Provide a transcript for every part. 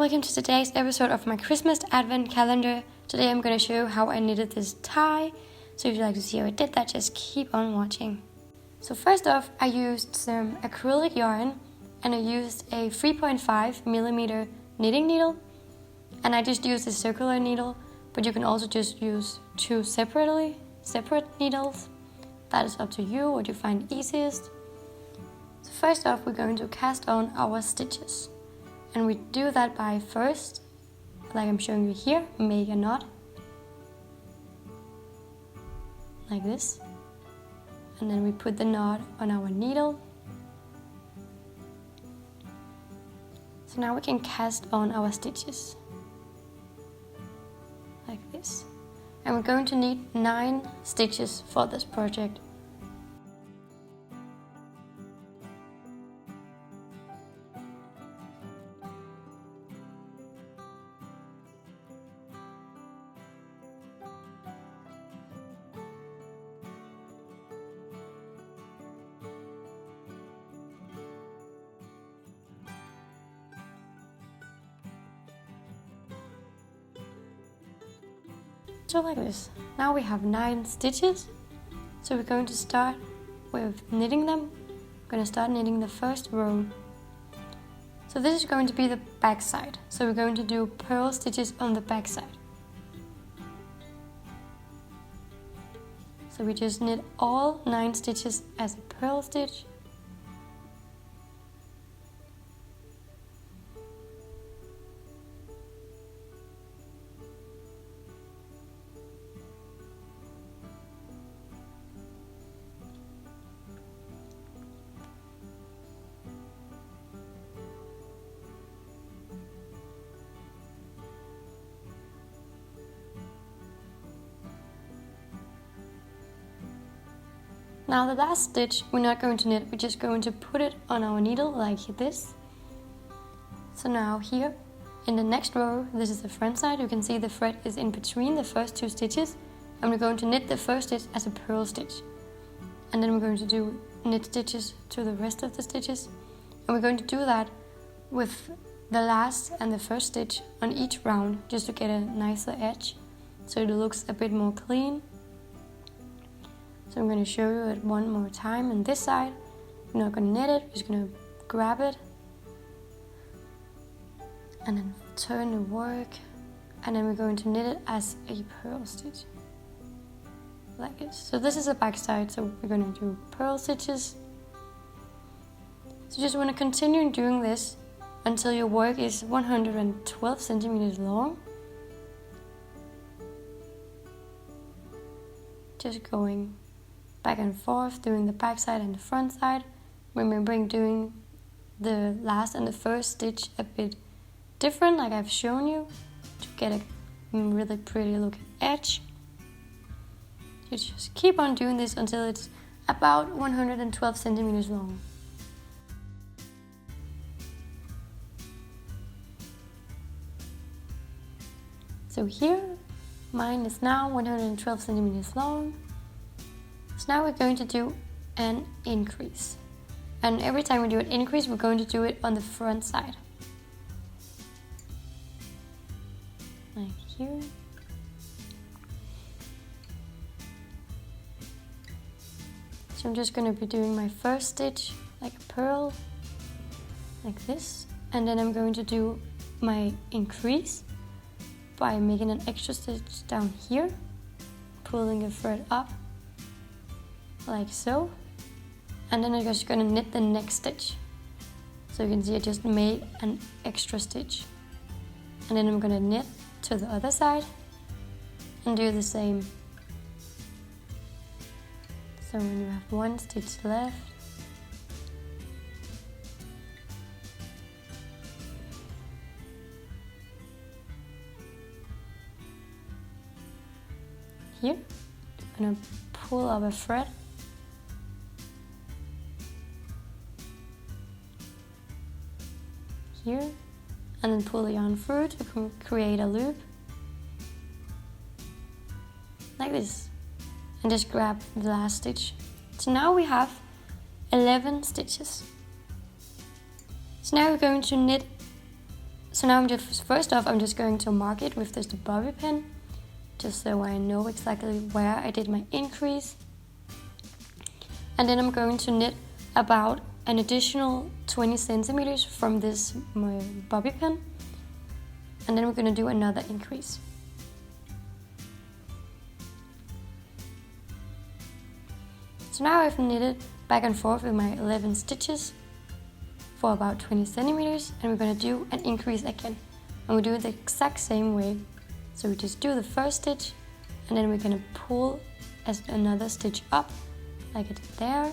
welcome to today's episode of my Christmas Advent Calendar. Today I'm going to show you how I knitted this tie. So if you'd like to see how I did that, just keep on watching. So first off, I used some acrylic yarn and I used a 3.5mm knitting needle. And I just used a circular needle, but you can also just use two separate needles. That is up to you, what you find easiest. So first off, we're going to cast on our stitches. And we do that by first, like I'm showing you here, make a knot. Like this. And then we put the knot on our needle. So now we can cast on our stitches. Like this. And we're going to need 9 stitches for this project. So like this. Now we have 9 stitches. So we're going to start with knitting them. We're going to start knitting the first row. So this is going to be the back side. So we're going to do purl stitches on the back side. So we just knit all 9 stitches as a purl stitch. Now the last stitch we're not going to knit, we're just going to put it on our needle like this. So now here in the next row, this is the front side, you can see the thread is in between the first 2 stitches, and we're going to knit the first stitch as a purl stitch. And then we're going to do knit stitches to the rest of the stitches, and we're going to do that with the last and the first stitch on each round just to get a nicer edge so it looks a bit more clean. So I'm going to show you it one more time on this side. We're not going to knit it, we're just going to grab it and then turn the work, and then we're going to knit it as a purl stitch like this. So this is the back side, so we're going to do purl stitches. So you just want to continue doing this until your work is 112 centimeters long. Just going back and forth, doing the back side and the front side. Remembering doing the last and the first stitch a bit different, like I've shown you, to get a really pretty looking edge. You just keep on doing this until it's about 112 centimeters long. So here, mine is now 112 centimeters long. So now we're going to do an increase. And every time we do an increase, we're going to do it on the front side. Like here. So I'm just going to be doing my first stitch like a purl, like this. And then I'm going to do my increase by making an extra stitch down here, pulling the thread up like so, and then I'm just going to knit the next stitch. So you can see I just made an extra stitch, and then I'm going to knit to the other side and do the same. So when you have 1 stitch left, here, I'm going to pull up a thread here, and then pull the yarn through to create a loop like this, and just grab the last stitch. So now we have 11 stitches. So now we're going to knit So now first off, I'm just going to mark it with just a bobby pin, just so I know exactly where I did my increase. And then I'm going to knit about an additional 20 centimeters from this my bobby pin. And then we're going to do another increase. So now I've knitted back and forth with my 11 stitches for about 20 centimeters, and we're going to do an increase again. And we do it the exact same way. So we just do the first stitch, and then we're going to pull another stitch up, like it there.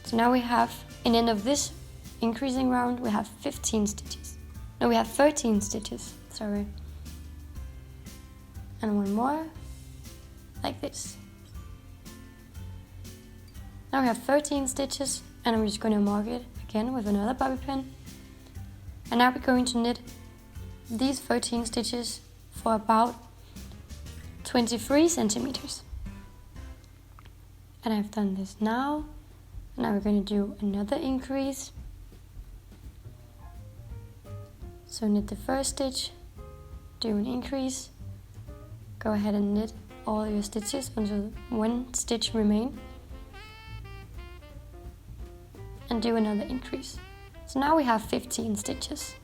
So now we have, in the end of this increasing round, we have 15 stitches. No, we have 13 stitches, sorry. And one more, like this. Now we have 13 stitches, and I'm just going to mark it again with another bobby pin. And now we're going to knit these 13 stitches for about 23 centimeters. And I've done this now. Now we're going to do another increase. So knit the first stitch, do an increase, go ahead and knit all your stitches until one stitch remains, and do another increase. So now we have 15 stitches.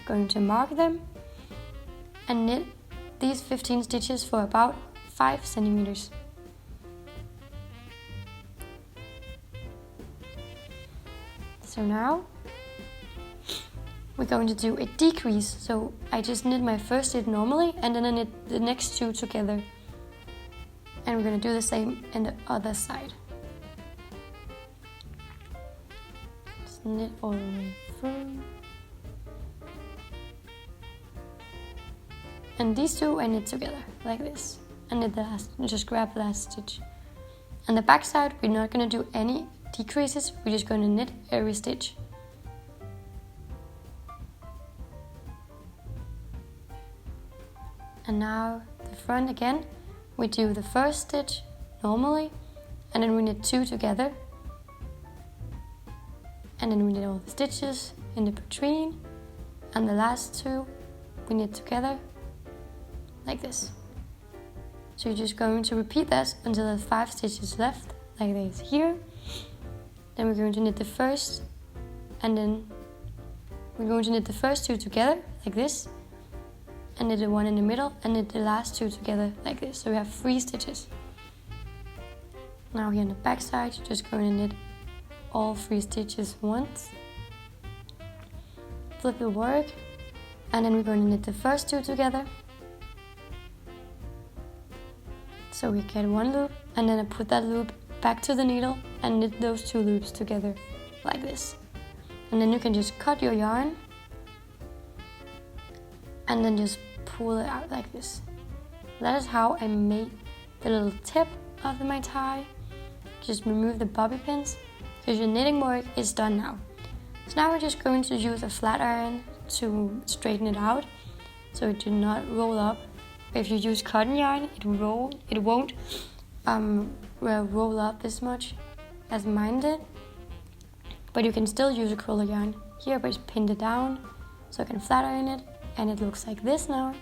Going to mark them and knit these 15 stitches for about 5 centimeters. So now we're going to do a decrease. So I just knit my first stitch normally, and then I knit the next two together. And we're going to do the same in the other side. Just knit all the way through. And these two I knit together, like this. And knit the last, just grab the last stitch. On the back side, we're not going to do any decreases, we're just going to knit every stitch. And now the front again, we do the first stitch normally, and then we knit two together. And then we knit all the stitches in the between, and the last two we knit together, like this. So you're just going to repeat that until there's 5 stitches left, like this here. Then we're going to knit the first, and then we're going to knit the first two together, like this, and knit the one in the middle, and knit the last two together, like this. So we have 3 stitches. Now here on the back side, you're just going to knit all 3 stitches once. Flip the work, and then we're going to knit the first two together. So we get one loop, and then I put that loop back to the needle and knit those 2 loops together like this. And then you can just cut your yarn and then just pull it out like this. That is how I made the little tip of my tie. Just remove the bobby pins because your knitting work is done now. So now we're just going to use a flat iron to straighten it out so it do not roll up. If you use cotton yarn, it won't roll up this much as mine did. But you can still use acrylic yarn. Here I just pinned it down so I can flat iron it, and it looks like this now.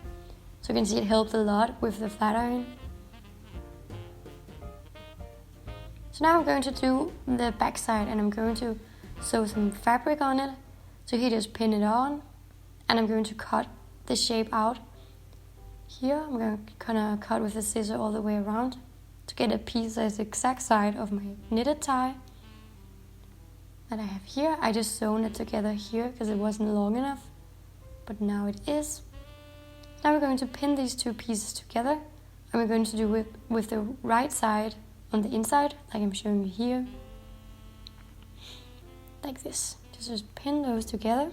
So you can see it helped a lot with the flat iron. So now I'm going to do the back side, and I'm going to sew some fabric on it. So here just pin it on, and I'm going to cut the shape out. Here I'm going to kind of cut with the scissor all the way around to get a piece that's the exact side of my knitted tie that I have here. I just sewn it together here because it wasn't long enough, but now it is. Now we're going to pin these 2 pieces together, and we're going to do it with the right side on the inside, like I'm showing you here, like this. Just pin those together,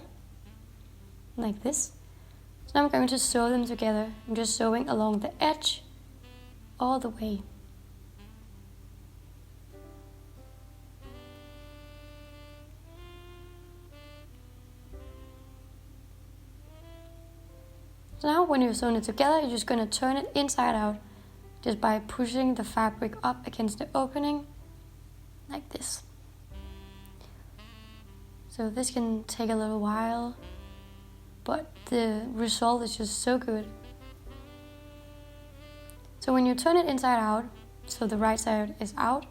like this. So now I'm going to sew them together. I'm just sewing along the edge all the way. So now when you're sewing it together, you're just going to turn it inside out just by pushing the fabric up against the opening, like this. So this can take a little while, but the result is just so good. So when you turn it inside out, so the right side is out,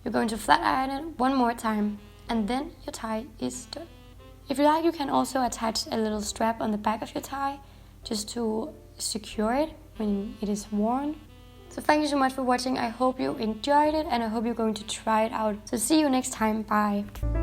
you're going to flat iron it one more time, and then your tie is done. If you like, you can also attach a little strap on the back of your tie just to secure it when it is worn. So thank you so much for watching. I hope you enjoyed it and I hope you're going to try it out. So see you next time. Bye.